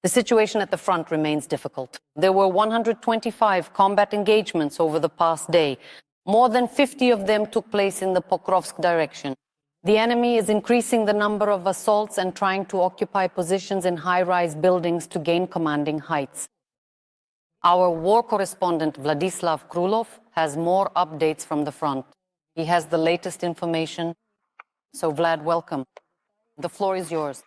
The situation at the front remains difficult. There were 125 combat engagements over the past day. More than 50 of them took place in the Pokrovsk Direction. The enemy is increasing the number of assaults and trying to occupy positions in high-rise buildings to gain commanding heights. Our war correspondent Vladislav Krulov has more updates from the front. He has the latest information. So Vlad, welcome. The floor is yours.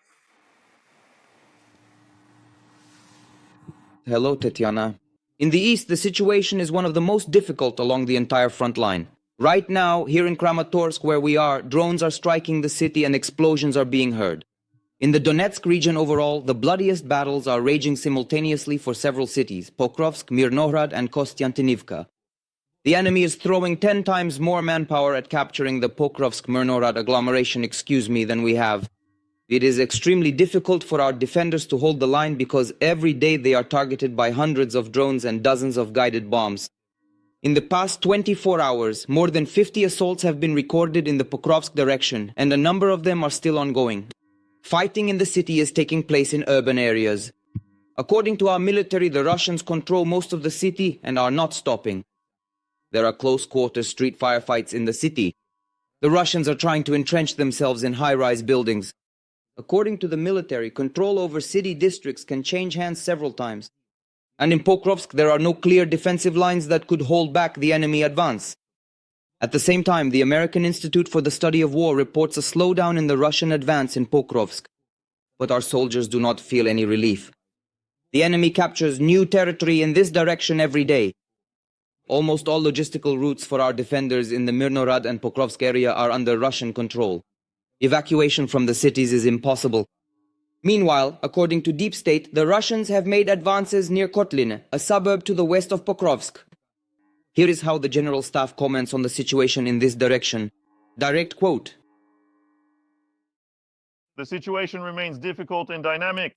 Hello, Tatiana. In the east, the situation is one of the most difficult along the entire front line. Right now, here in Kramatorsk, where we are, drones are striking the city and explosions are being heard. In the Donetsk region overall, the bloodiest battles are raging simultaneously for several cities, Pokrovsk, Mirnohrad and Kostiantynivka. The enemy is throwing 10 times more manpower at capturing the Pokrovsk-Mirnohrad agglomeration, than we have. It is extremely difficult for our defenders to hold the line because every day they are targeted by hundreds of drones and dozens of guided bombs. In the past 24 hours, more than 50 assaults have been recorded in the Pokrovsk direction, and a number of them are still ongoing. Fighting in the city is taking place in urban areas. According to our military, the Russians control most of the city and are not stopping. There are close-quarter street firefights in the city. The Russians are trying to entrench themselves in high-rise buildings. According to the military, control over city districts can change hands several times. And in Pokrovsk, there are no clear defensive lines that could hold back the enemy advance. At the same time, the American Institute for the Study of War reports a slowdown in the Russian advance in Pokrovsk. But our soldiers do not feel any relief. The enemy captures new territory in this direction every day. Almost all logistical routes for our defenders in the Mirnohrad and Pokrovsk area are under Russian control. Evacuation from the cities is impossible. Meanwhile, according to Deep State, the Russians have made advances near Kotlin, a suburb to the west of Pokrovsk. Here is how the General Staff comments on the situation in this direction. Direct quote. The situation remains difficult and dynamic.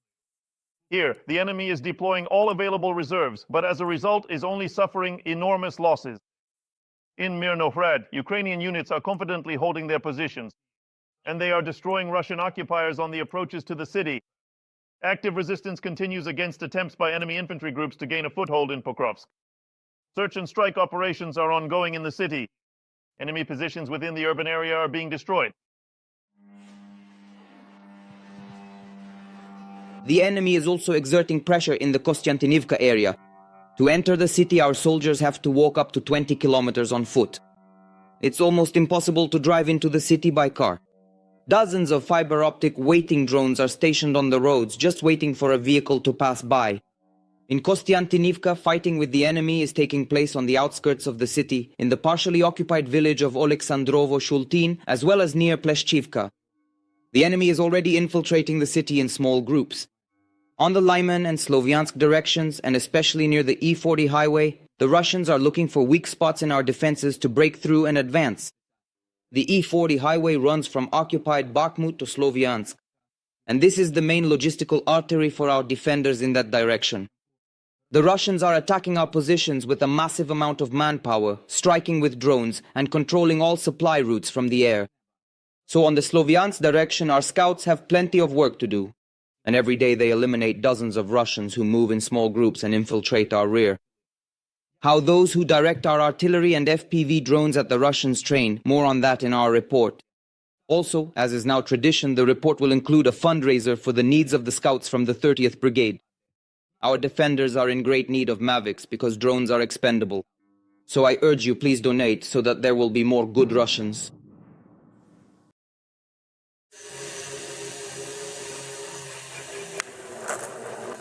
Here, the enemy is deploying all available reserves, but as a result is only suffering enormous losses. In Mirnohrad, Ukrainian units are confidently holding their positions, and they are destroying Russian occupiers on the approaches to the city. Active resistance continues against attempts by enemy infantry groups to gain a foothold in Pokrovsk. Search and strike operations are ongoing in the city. Enemy positions within the urban area are being destroyed. The enemy is also exerting pressure in the Kostiantynivka area. To enter the city, our soldiers have to walk up to 20 kilometers on foot. It's almost impossible to drive into the city by car. Dozens of fiber-optic waiting drones are stationed on the roads, just waiting for a vehicle to pass by. In Kostiantynivka, fighting with the enemy is taking place on the outskirts of the city, in the partially occupied village of Oleksandrovo-Shultin, as well as near Pleshchivka. The enemy is already infiltrating the city in small groups. On the Lyman and Slovyansk directions, and especially near the E40 highway, the Russians are looking for weak spots in our defenses to break through and advance. The E40 highway runs from occupied Bakhmut to Slovyansk, and this is the main logistical artery for our defenders in that direction. The Russians are attacking our positions with a massive amount of manpower, striking with drones, and controlling all supply routes from the air. So on the Slovyansk direction, our scouts have plenty of work to do, and every day they eliminate dozens of Russians who move in small groups and infiltrate our rear. How those who direct our artillery and FPV drones at the Russians train, more on that in our report. Also, as is now tradition, the report will include a fundraiser for the needs of the scouts from the 30th Brigade. Our defenders are in great need of Mavics because drones are expendable. So I urge you, please donate so that there will be more good Russians.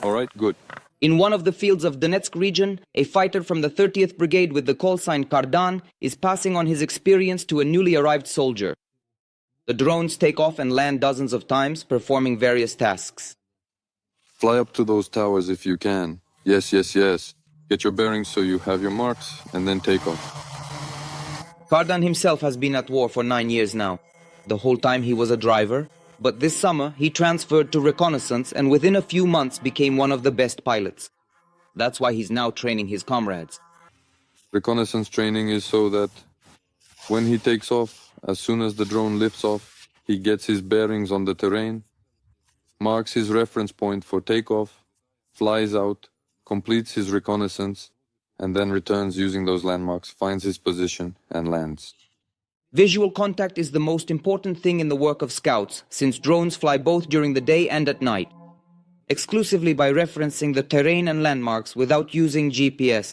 All right, good. In one of the fields of Donetsk region, a fighter from the 30th Brigade with the call sign Kardan is passing on his experience to a newly arrived soldier. The drones take off and land dozens of times, performing various tasks. Fly up to those towers if you can. Yes. Get your bearings so you have your marks, and then take off. Kardan himself has been at war for 9 years now. The whole time he was a driver. But this summer, he transferred to reconnaissance and within a few months became one of the best pilots. That's why he's now training his comrades. Reconnaissance training is so that when he takes off, as soon as the drone lifts off, he gets his bearings on the terrain, marks his reference point for takeoff, flies out, completes his reconnaissance, and then returns using those landmarks, finds his position, and lands. Visual contact is the most important thing in the work of scouts, since drones fly both during the day and at night. Exclusively by referencing the terrain and landmarks without using GPS.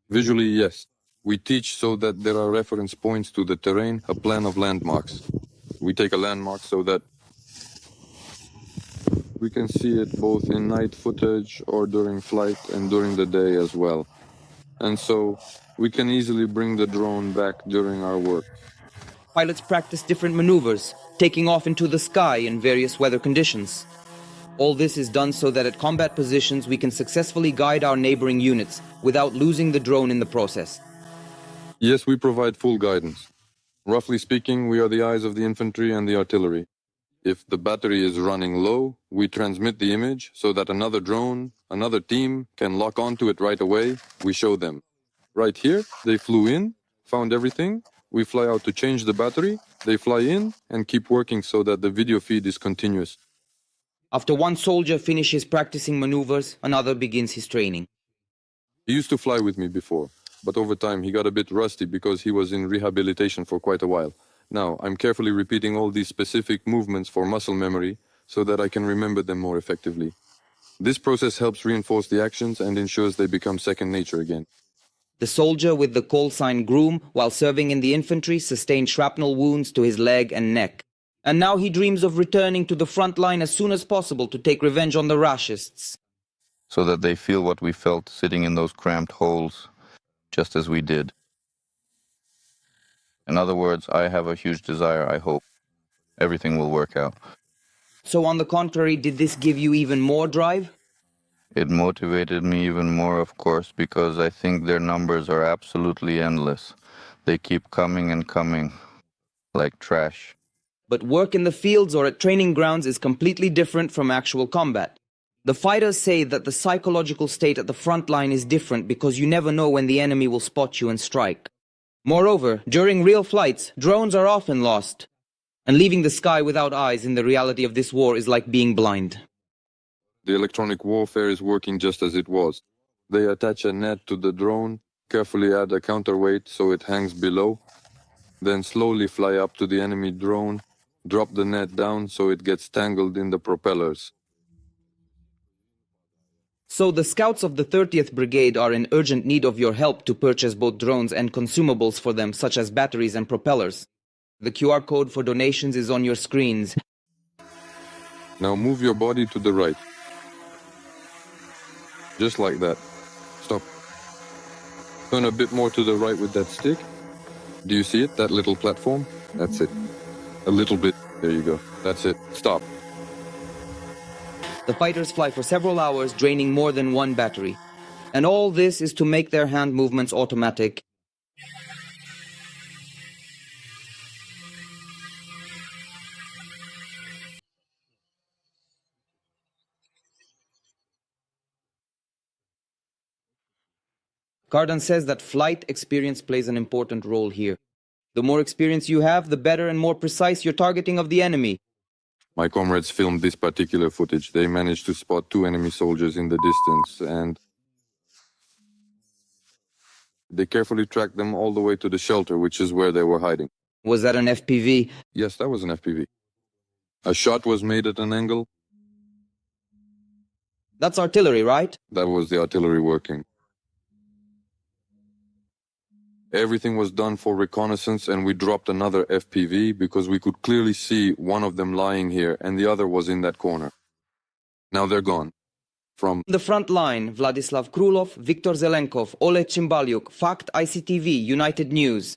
Visually, yes. We teach so that there are reference points to the terrain, a plan of landmarks. We take a landmark so that we can see it both in night footage or during flight and during the day as well. And so we can easily bring the drone back during our work. Pilots practice different maneuvers, taking off into the sky in various weather conditions. All this is done so that at combat positions we can successfully guide our neighboring units without losing the drone in the process. Yes, we provide full guidance. Roughly speaking, we are the eyes of the infantry and the artillery. If the battery is running low, we transmit the image so that another drone, another team can lock onto it right away. We show them. Right here, they flew in, found everything. We fly out to change the battery. They fly in and keep working so that the video feed is continuous. After one soldier finishes practicing maneuvers, another begins his training. He used to fly with me before, but over time he got a bit rusty because he was in rehabilitation for quite a while. Now, I'm carefully repeating all these specific movements for muscle memory so that I can remember them more effectively. This process helps reinforce the actions and ensures they become second nature again. The soldier with the call sign Groom, while serving in the infantry, sustained shrapnel wounds to his leg and neck. And now he dreams of returning to the front line as soon as possible to take revenge on the Rashists. So that they feel what we felt sitting in those cramped holes, just as we did. In other words, I have a huge desire, I hope. Everything will work out. So on the contrary, did this give you even more drive? It motivated me even more, of course, because I think their numbers are absolutely endless. They keep coming and coming, like trash. But work in the fields or at training grounds is completely different from actual combat. The fighters say that the psychological state at the front line is different because you never know when the enemy will spot you and strike. Moreover, during real flights, drones are often lost. And leaving the sky without eyes in the reality of this war is like being blind. The electronic warfare is working just as it was. They attach a net to the drone, carefully add a counterweight so it hangs below, then slowly fly up to the enemy drone, drop the net down so it gets tangled in the propellers. So the scouts of the 30th Brigade are in urgent need of your help to purchase both drones and consumables for them, such as batteries and propellers. The QR code for donations is on your screens. Now move your body to the right. Just like that. Stop. Turn a bit more to the right with that stick. Do you see it, that little platform? That's it. A little bit. There you go. That's it. Stop. The fighters fly for several hours, draining more than one battery. And all this is to make their hand movements automatic. Cardan says that flight experience plays an important role here. The more experience you have, the better and more precise your targeting of the enemy. My comrades filmed this particular footage. They managed to spot 2 enemy soldiers in the distance, and they carefully tracked them all the way to the shelter, which is where they were hiding. Was that an FPV? Yes, that was an FPV. A shot was made at an angle. That's artillery, right? That was the artillery working. Everything was done for reconnaissance, and we dropped another FPV because we could clearly see one of them lying here and the other was in that corner. Now they're gone. From the front line, Vladislav Krulov, Viktor Zelenkov, Oleg Chimbalyuk, Fact ICTV, United News.